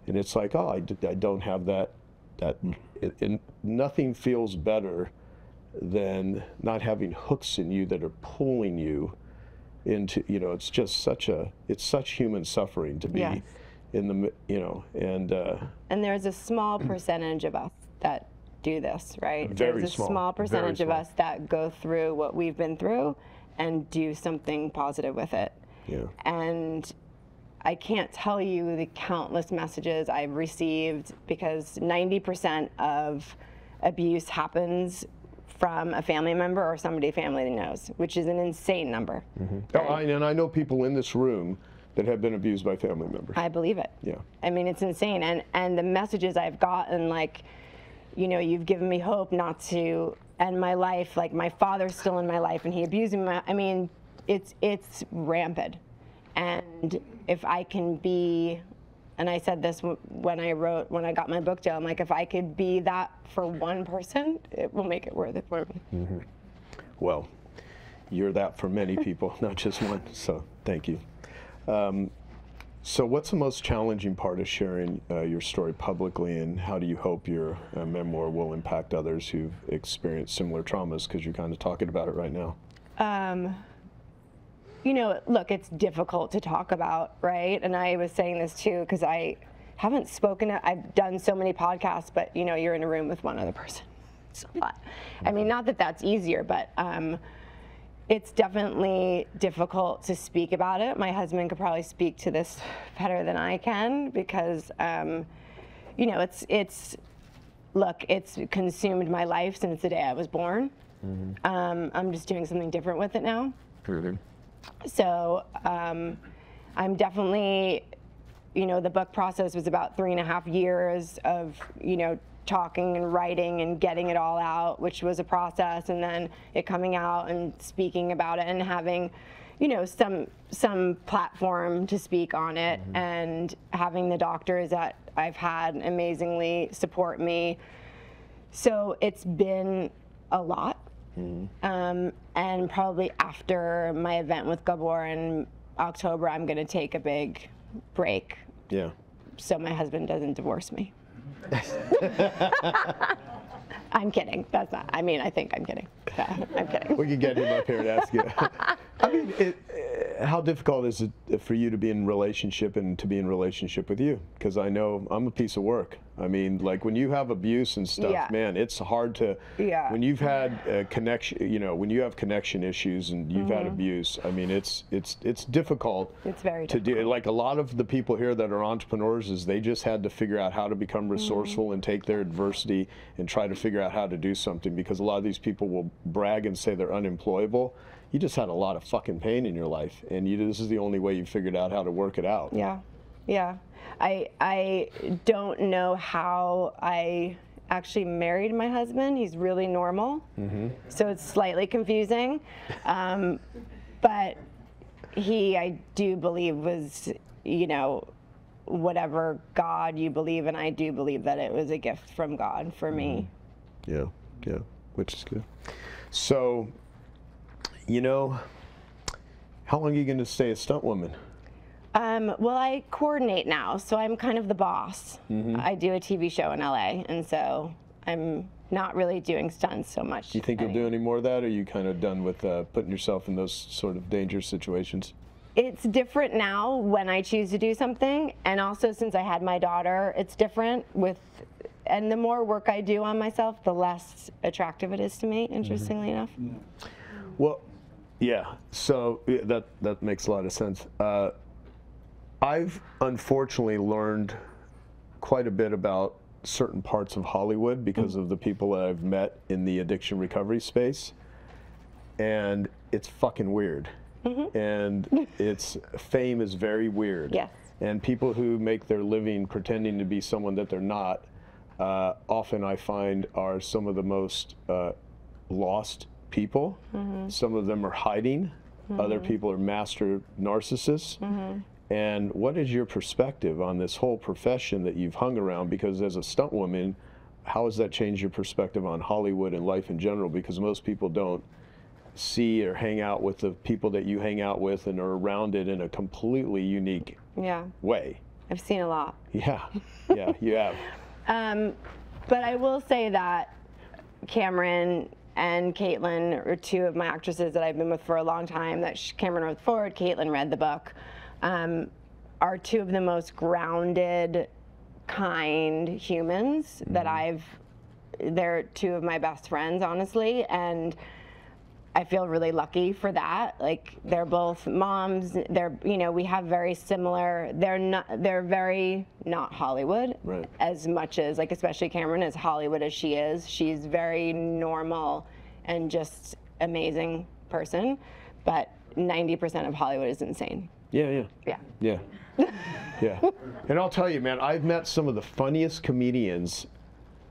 it's like, oh, I don't have that, and nothing feels better than not having hooks in you that are pulling you into, you know, it's just such human suffering to be in the, you know, and there's a small percentage of us that do this, right? Very there's a small percentage of us that go through what we've been through and do something positive with it. Yeah. And I can't tell you the countless messages I've received, because 90% of abuse happens from a family member or somebody family knows, which is an insane number. And I know people in this room that have been abused by family members. I believe it. Yeah. I mean, it's insane. And the messages I've gotten, like, you know, you've given me hope not to end my life. Like, my father's still in my life and he abused me. I mean, it's rampant. And if I can be, and I said this when I got my book deal, I'm like, if I could be that for one person, it will make it worth it for me. Well, you're that for many people, not just one, so thank you. So what's the most challenging part of sharing your story publicly, and how do you hope your memoir will impact others who've experienced similar traumas, because you're kind of talking about it right now? You know, look, it's difficult to talk about, right? And I was saying this too, because I haven't spoken, I've done so many podcasts, but you know, you're in a room with one other person. It's a lot. I mean, not that that's easier, but it's definitely difficult to speak about it. My husband could probably speak to this better than I can, because, you know, look, it's consumed my life since the day I was born. I'm just doing something different with it now. So I'm definitely, you know, the book process was about 3.5 years of, you know, talking and writing and getting it all out, which was a process, and then it coming out and speaking about it and having, you know, some platform to speak on it, and having the doctors that I've had amazingly support me. So it's been a lot. And probably after my event with Gabor in October, I'm going to take a big break. Yeah. So my husband doesn't divorce me. I'm kidding. That's not. I mean, I think I'm kidding. I'm kidding. We can get him up here and ask you. I mean, how difficult is it for you to be in relationship and to be in relationship with you? Because I know I'm a piece of work. I mean, like when you have abuse and stuff, man, it's hard to. When you've had connection, you know, when you have connection issues and you've had abuse, I mean, it's difficult. It's very to difficult. do. Like a lot of the people here that are entrepreneurs, is they just had to figure out how to become resourceful and take their adversity and try to figure out how to do something. Because a lot of these people will brag and say they're unemployable. You just had a lot of fucking pain in your life, and this is the only way you figured out how to work it out. Yeah, yeah. I don't know how I actually married my husband. He's really normal, so it's slightly confusing. But he, I do believe, was, you know, whatever God you believe in, I do believe that it was a gift from God for me. Yeah, yeah, which is good. So, you know, how long are you going to stay a stunt woman? Well, I coordinate now, so I'm kind of the boss. I do a TV show in LA, and so I'm not really doing stunts so much. Do you think you'll do any more of that, or are you kind of done with putting yourself in those sort of dangerous situations? It's different now when I choose to do something, and also since I had my daughter, it's different with, and the more work I do on myself, the less attractive it is to me, interestingly enough. Well, Yeah, so that makes a lot of sense. I've unfortunately learned quite a bit about certain parts of Hollywood because of the people that I've met in the addiction recovery space, and it's fucking weird. And fame is very weird. Yes. And people who make their living pretending to be someone that they're not, often I find are some of the most lost people. Some of them are hiding. Other people are master narcissists. And what is your perspective on this whole profession that you've hung around? Because as a stunt woman, how has that changed your perspective on Hollywood and life in general? Because most people don't see or hang out with the people that you hang out with and are around it in a completely unique way. I've seen a lot. Yeah, you have. But I will say that Cameron and Caitlin are two of my actresses that I've been with for a long time. That Cameron wrote forward, Caitlin read the book. Are two of the most grounded, kind humans that they're two of my best friends, honestly, and I feel really lucky for that. Like, they're both moms. We have very similar. They're very not Hollywood, right, as much as, like, especially Cameron, as Hollywood as she is. She's very normal and just amazing person, but 90% of Hollywood is insane. Yeah. Yeah. And I'll tell you, man, I've met some of the funniest comedians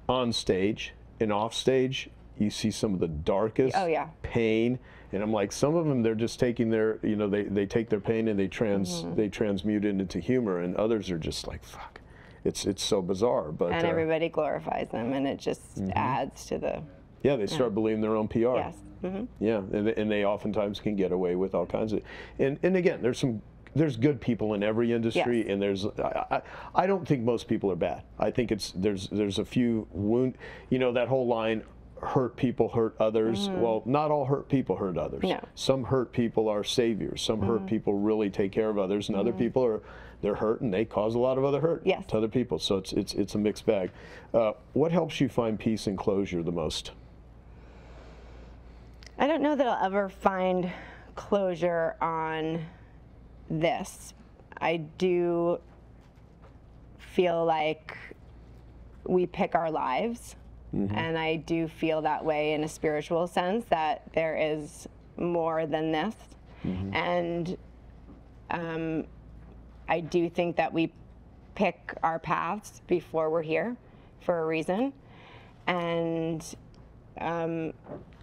on stage and off stage. You see some of the darkest pain, and I'm like, some of them, they're just taking their, they take their pain and they transmute it into humor, and others are just like, fuck, it's so bizarre. But and everybody glorifies them, and it just adds to the. Yeah, they start believing their own PR. Yes. Yeah, and they oftentimes can get away with all kinds of, and again, there's good people in every industry, and I don't think most people are bad. I think there's a few that whole line, hurt people hurt others. Well, not all hurt people hurt others. No. Some hurt people are saviors. Some hurt people really take care of others, and other people they're hurt and they cause a lot of other hurt to other people. So it's a mixed bag. What helps you find peace and closure the most? I don't know that I'll ever find closure on this. I do feel like we pick our lives, and I do feel that way in a spiritual sense, that there is more than this. And I do think that we pick our paths before we're here for a reason. And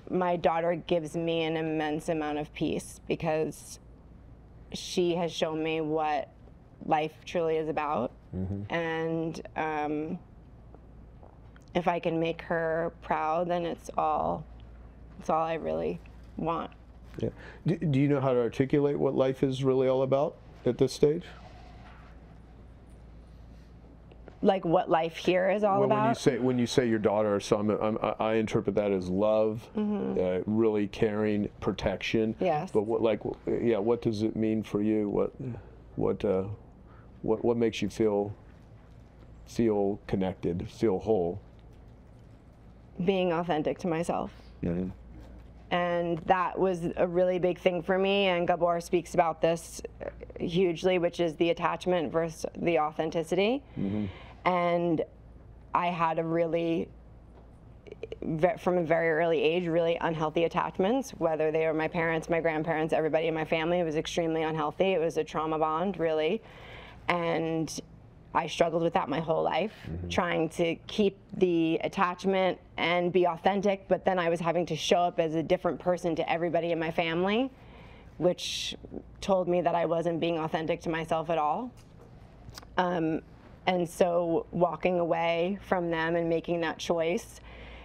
my daughter gives me an immense amount of peace because she has shown me what life truly is about. And if I can make her proud, then it's all I really want. Yeah. Do you know how to articulate what life is really all about at this stage? Like what life here is all about? When you say your daughter, so I interpret that as love, really caring, protection. Yes. But what does it mean for you? What makes you feel connected, feel whole? Being authentic to myself. And that was a really big thing for me, and Gabor speaks about this hugely, which is the attachment versus the authenticity. And I had a really, from a very early age, really unhealthy attachments, whether they were my parents, my grandparents, everybody in my family. It was extremely unhealthy. It was a trauma bond, really. And I struggled with that my whole life, trying to keep the attachment and be authentic, but then I was having to show up as a different person to everybody in my family, which told me that I wasn't being authentic to myself at all. And so walking away from them and making that choice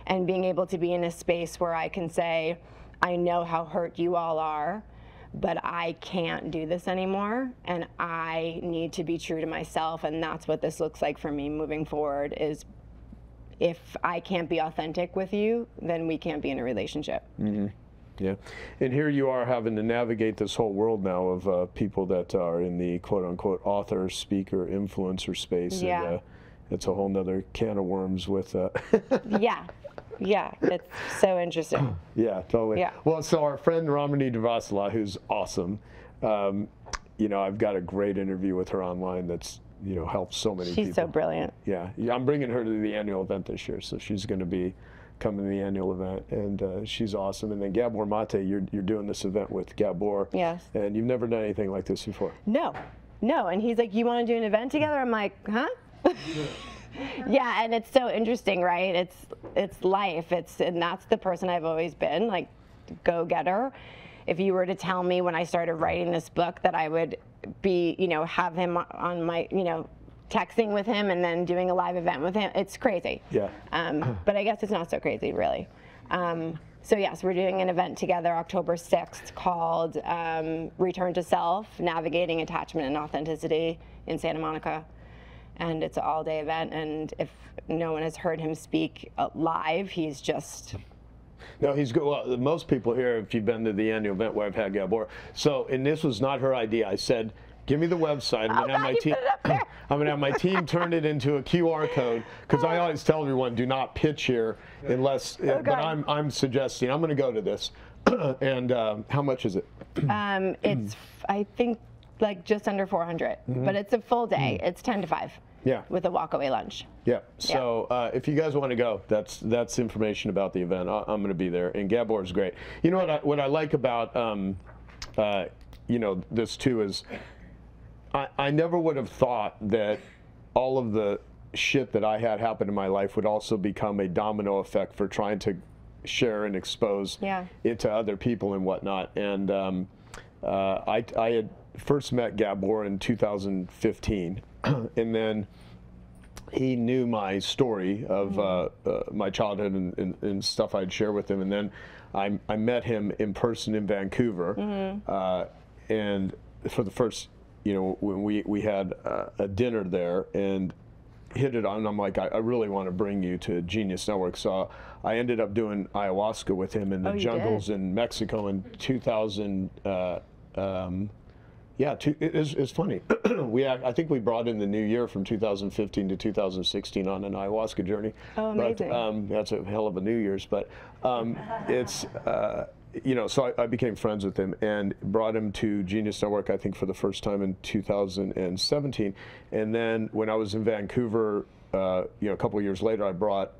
and being able to be in a space where I can say, I know how hurt you all are, but I can't do this anymore, and I need to be true to myself, and that's what this looks like for me moving forward, is if I can't be authentic with you, then we can't be in a relationship. Yeah, and here you are having to navigate this whole world now of people that are in the quote-unquote author, speaker, influencer space. Yeah. And, it's a whole nother can of worms with... Yeah, Yeah, it's so interesting. Yeah, totally. Yeah. Well, so our friend Ramani Devasala, who's awesome, you know, I've got a great interview with her online that's, you know, helped so many people. She's so brilliant. Yeah, I'm bringing her to the annual event this year, so she's going to be coming to the annual event, and she's awesome. And then Gabor Mate, you're doing this event with Gabor. Yes. And you've never done anything like this before. No, and he's like, you want to do an event together? I'm like, huh? Yeah, and it's so interesting, right? It's life. And that's the person I've always been, like, go-getter. If you were to tell me when I started writing this book that I would be, you know, have him on my, you know, texting with him and then doing a live event with him, it's crazy. Yeah. But I guess it's not so crazy, really. So yes, we're doing an event together October 6th called Return to Self, Navigating Attachment and Authenticity in Santa Monica. And it's an all-day event, and if no one has heard him speak live, he's just... No, he's good. Well, most people here, if you've been to the annual event where I've had Gabor, so, and this was not her idea. I said, give me the website. I'm gonna have my team turn it into a QR code, because I always tell everyone, do not pitch here unless. Okay. But I'm suggesting I'm going to go to this. And how much is it? It's I think like just under 400, but it's a full day. It's 10 to 5. Yeah. With a walkaway lunch. Yeah. So if you guys want to go, that's information about the event. I'm going to be there, and Gabor is great. You know what I like about you know, this too is I never would have thought that all of the shit that I had happen in my life would also become a domino effect for trying to share and expose it to other people and whatnot. And I had first met Gabor in 2015, and then he knew my story of my childhood and stuff I'd share with him. And then I met him in person in Vancouver, and for the first, you know, when we had a dinner there and hit it on, and I'm like, I really want to bring you to Genius Network. So I ended up doing ayahuasca with him in the jungles in Mexico in 2000. Yeah, it's funny. I think we brought in the new year from 2015 to 2016 on an ayahuasca journey. Oh, amazing. But, that's a hell of a New Year's. But it's, you know, so I became friends with him and brought him to Genius Network, I think, for the first time in 2017. And then when I was in Vancouver, you know, a couple of years later, I brought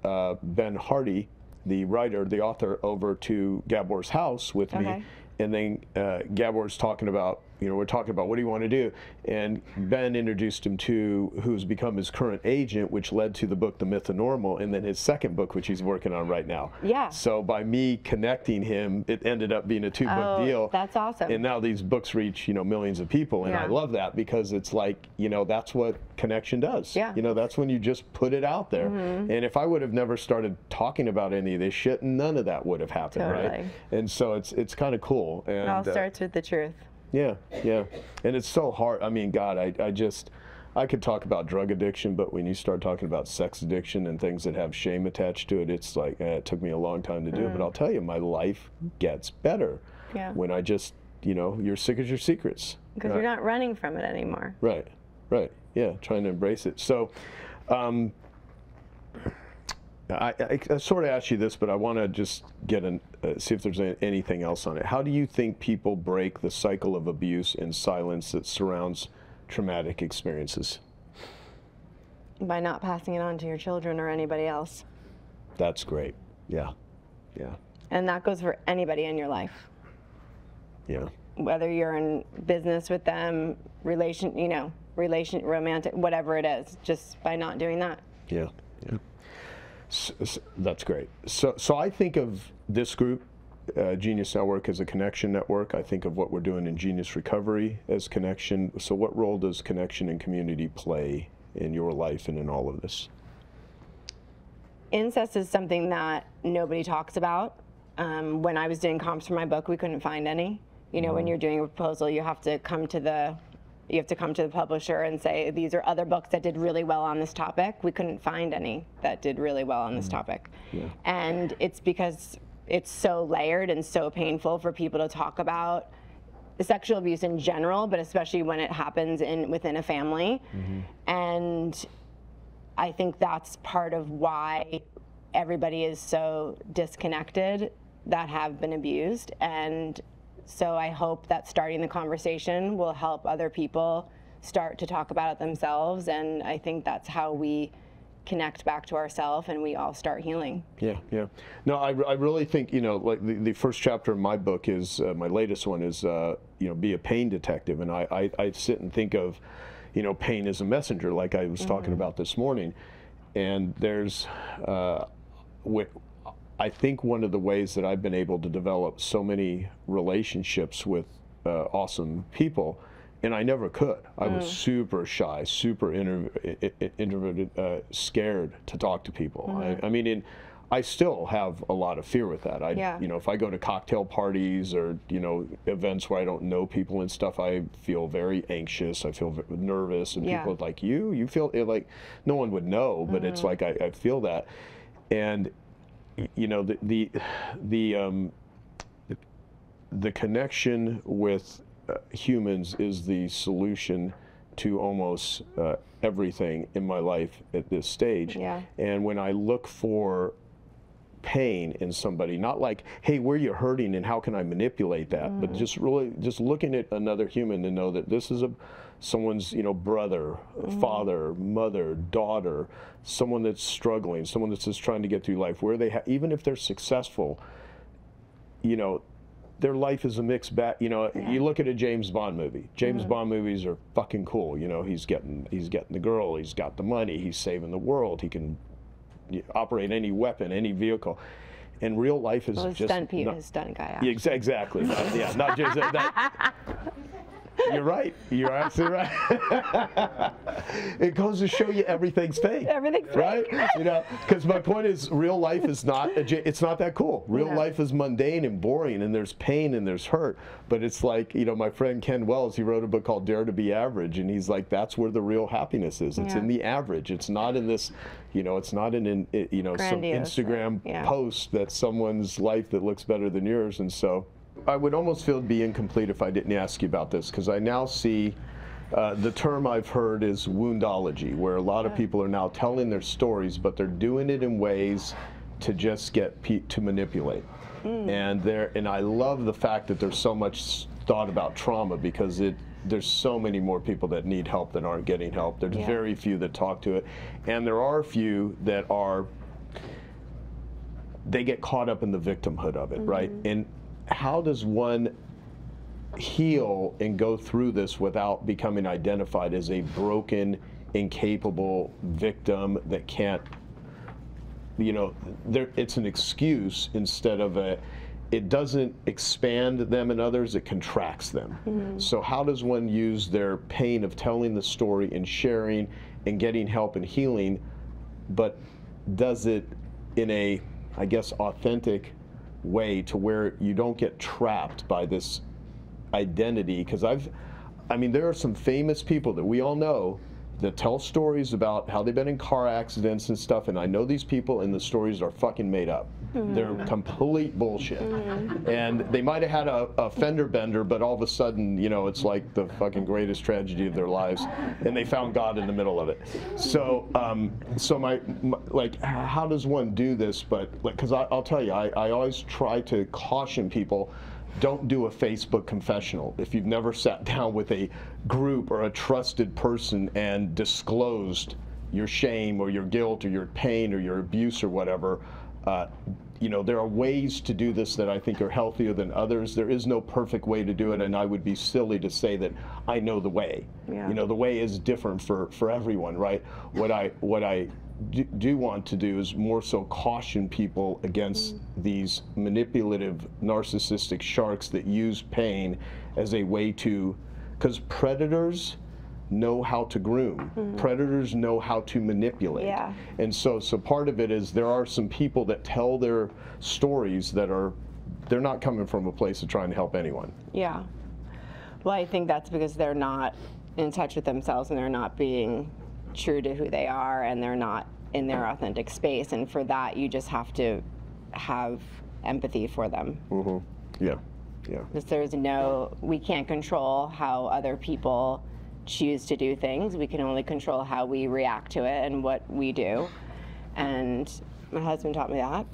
Ben Hardy, the writer, the author, over to Gabor's house with me. And then Gabor's talking about, you know, we're talking about what do you want to do? And Ben introduced him to who's become his current agent, which led to the book, The Myth of Normal, and then his second book, which he's working on right now. Yeah. So by me connecting him, it ended up being a 2-book deal. That's awesome. And now these books reach, you know, millions of people, and I love that because it's like, you know, that's what connection does. Yeah. You know, that's when you just put it out there. And if I would have never started talking about any of this shit, none of that would have happened, right? And so it's kind of cool. And it all starts with the truth. Yeah, yeah. And it's so hard. I mean, God, I could talk about drug addiction, but when you start talking about sex addiction and things that have shame attached to it, it's like, it took me a long time to do it. But I'll tell you, my life gets better when I just, you know, you're sick as your secrets. Because you're not running from it anymore. Right, right. Yeah, trying to embrace it. So, I sort of asked you this, but I want to just get see if there's anything else on it. How do you think people break the cycle of abuse and silence that surrounds traumatic experiences? By not passing it on to your children or anybody else. That's great. Yeah, yeah. And that goes for anybody in your life. Yeah. Whether you're in business with them, romantic, whatever it is, just by not doing that. Yeah, yeah. So, that's great. So I think of this group, Genius Network, as a connection network. I think of what we're doing in Genius Recovery as connection. So what role does connection and community play in your life and in all of this? Incest is something that nobody talks about. When I was doing comps for my book, we couldn't find any. You know, when you're doing a proposal, you have to come to the publisher and say, these are other books that did really well on this topic. We couldn't find any that did really well on this topic. Yeah. And it's because it's so layered and so painful for people to talk about sexual abuse in general, but especially when it happens within a family. And I think that's part of why everybody is so disconnected that have been abused. And so I hope that starting the conversation will help other people start to talk about it themselves. And I think that's how we connect back to ourselves and we all start healing. Yeah, yeah. No, I really think, you know, like the first chapter of my book is, my latest one is, you know, be a pain detective. And I sit and think of, you know, pain as a messenger, like I was talking about this morning. And there's, I think one of the ways that I've been able to develop so many relationships with awesome people, and I never could. I was super shy, super introverted, scared to talk to people. I mean, I still have a lot of fear with that. You know, if I go to cocktail parties or, you know, events where I don't know people and stuff, I feel very anxious. I feel nervous, and people are like, you feel like no one would know, but it's like I feel that. And you know, the connection with humans is the solution to almost everything in my life at this stage. Yeah. And when I look for pain in somebody, not like, hey, where are you hurting and how can I manipulate that, but just really just looking at another human to know that this is someone's, you know, brother, father, mother, daughter, someone that's struggling, someone that's just trying to get through life, where they even if they're successful, you know, their life is a mixed bag. You know, you look at a James Bond movie. James Bond movies are fucking cool. You know, he's getting the girl, he's got the money, he's saving the world, he can operate any weapon, any vehicle. And real life is just his stunt guy. Yeah, exactly. Yeah, not just that. You're right. You're absolutely right. It goes to show you everything's fake. Everything's right? fake. You know, because my point is, real life is not. It's not that cool. Real life is mundane and boring, and there's pain and there's hurt. But it's like, you know, my friend Ken Wells, he wrote a book called Dare to Be Average, and he's like, that's where the real happiness is. It's in the average. It's not in this. You know, it's not in you know, grandiose, some Instagram post that's someone's life that looks better than yours, and so. I would almost feel it'd be incomplete if I didn't ask you about this, because I now see the term I've heard is woundology, where a lot of people are now telling their stories, but they're doing it in ways to just get to manipulate. And I love the fact that there's so much thought about trauma, because there's so many more people that need help that aren't getting help. There's very few that talk to it, and there are a few that they get caught up in the victimhood of it, right? And how does one heal and go through this without becoming identified as a broken, incapable victim that can't, you know, it's an excuse instead of it doesn't expand them and others, it contracts them. So how does one use their pain of telling the story and sharing and getting help and healing, but does it in a, I guess, authentic way to where you don't get trapped by this identity? Because I mean, there are some famous people that we all know that tell stories about how they've been in car accidents and stuff, and I know these people, and the stories are fucking made up. They're complete bullshit. And they might have had a fender bender, but all of a sudden, you know, it's like the fucking greatest tragedy of their lives, and they found God in the middle of it. So, my like, how does one do this? But like, because I'll tell you, I always try to caution people. Don't do a Facebook confessional. If you've never sat down with a group or a trusted person and disclosed your shame or your guilt or your pain or your abuse or whatever, you know, there are ways to do this that I think are healthier than others. There is no perfect way to do it, and I would be silly to say that I know the way. You know, the way is different for everyone, right? What I do want to do is more so caution people against these manipulative, narcissistic sharks that use pain as a way to, because predators know how to groom. Predators know how to manipulate. And so part of it is there are some people that tell their stories that they're not coming from a place of trying to help anyone. Well, I think that's because they're not in touch with themselves, and they're not being true to who they are, and they're not in their authentic space. And for that, you just have to have empathy for them. Because we can't control how other people choose to do things. We can only control how we react to it and what we do. And My husband taught me that.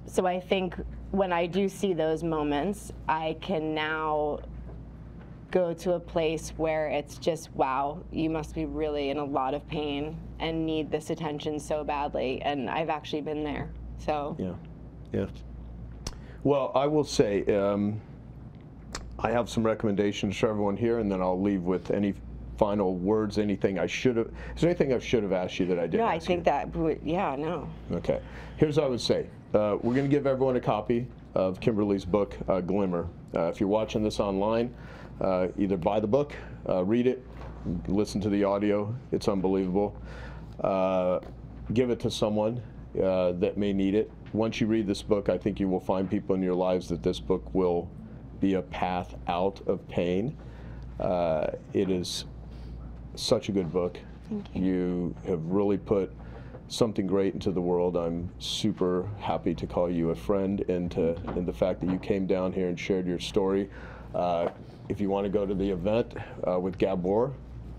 So I think when I do see those moments, I can now go to a place where it's just, wow, you must be really in a lot of pain and need this attention so badly. And I've actually been there. So yeah. Well, I will say, I have some recommendations for everyone here, and then I'll leave with any final words, anything I should have, is there anything I should have asked you that I didn't no, I ask think you? that would, yeah, no. Okay. Here's what I would say. We're going to give everyone a copy of Kimberly's book, Glimmer. If you're watching this online, either buy the book, read it, listen to the audio. It's unbelievable. Give it to someone that may need it. Once you read this book, I think you will find people in your lives that this book will be a path out of pain. It is such a good book. Thank you. You have really put something great into the world. I'm super happy to call you a friend, and the fact that you came down here and shared your story. If you want to go to the event with Gabor,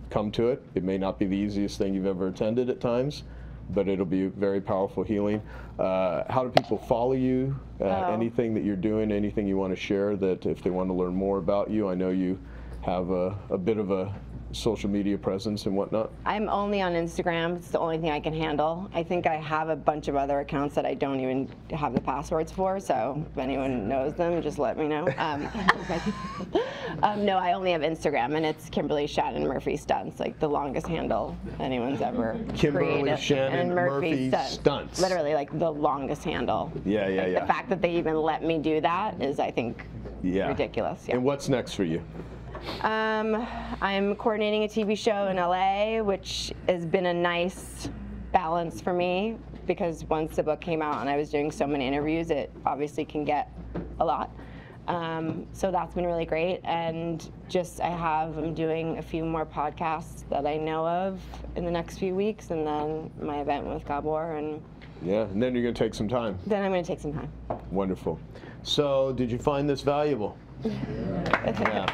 come to it. It may not be the easiest thing you've ever attended at times, but it'll be very powerful healing. How do people follow you? Anything that you're doing, anything you want to share that if they want to learn more about you? I know you have a bit of a social media presence and whatnot. I'm only on Instagram. It's the only thing I can handle. I think I have a bunch of other accounts that I don't even have the passwords for, so if anyone knows them, just let me know. No, I only have Instagram, and it's Kimberly Shannon Murphy Stunts, like the longest handle anyone's ever Kimberly created. Shannon And Murphy Stunts. Literally, like the longest handle. Yeah. The fact that they even let me do that is, I think, ridiculous. Yeah. And what's next for you? I'm coordinating a TV show in LA, which has been a nice balance for me, because once the book came out and I was doing so many interviews, it obviously can get a lot. So that's been really great. And just I'm doing a few more podcasts that I know of in the next few weeks, and then my event with Gabor. And and then you're going to take some time. then I'm going to take some time. Wonderful. So, did you find this valuable? Yeah.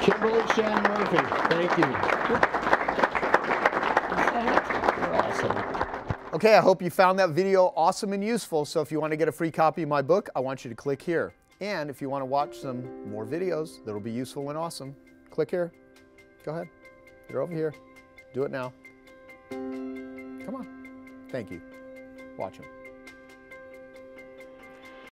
Kimberly Shannon Murphy, thank you. You're awesome. Okay, I hope you found that video awesome and useful. So if you want to get a free copy of my book, I want you to click here. And if you want to watch some more videos that'll be useful and awesome, click here. Go ahead. You're over here. Do it now. Come on. Thank you. Watch them.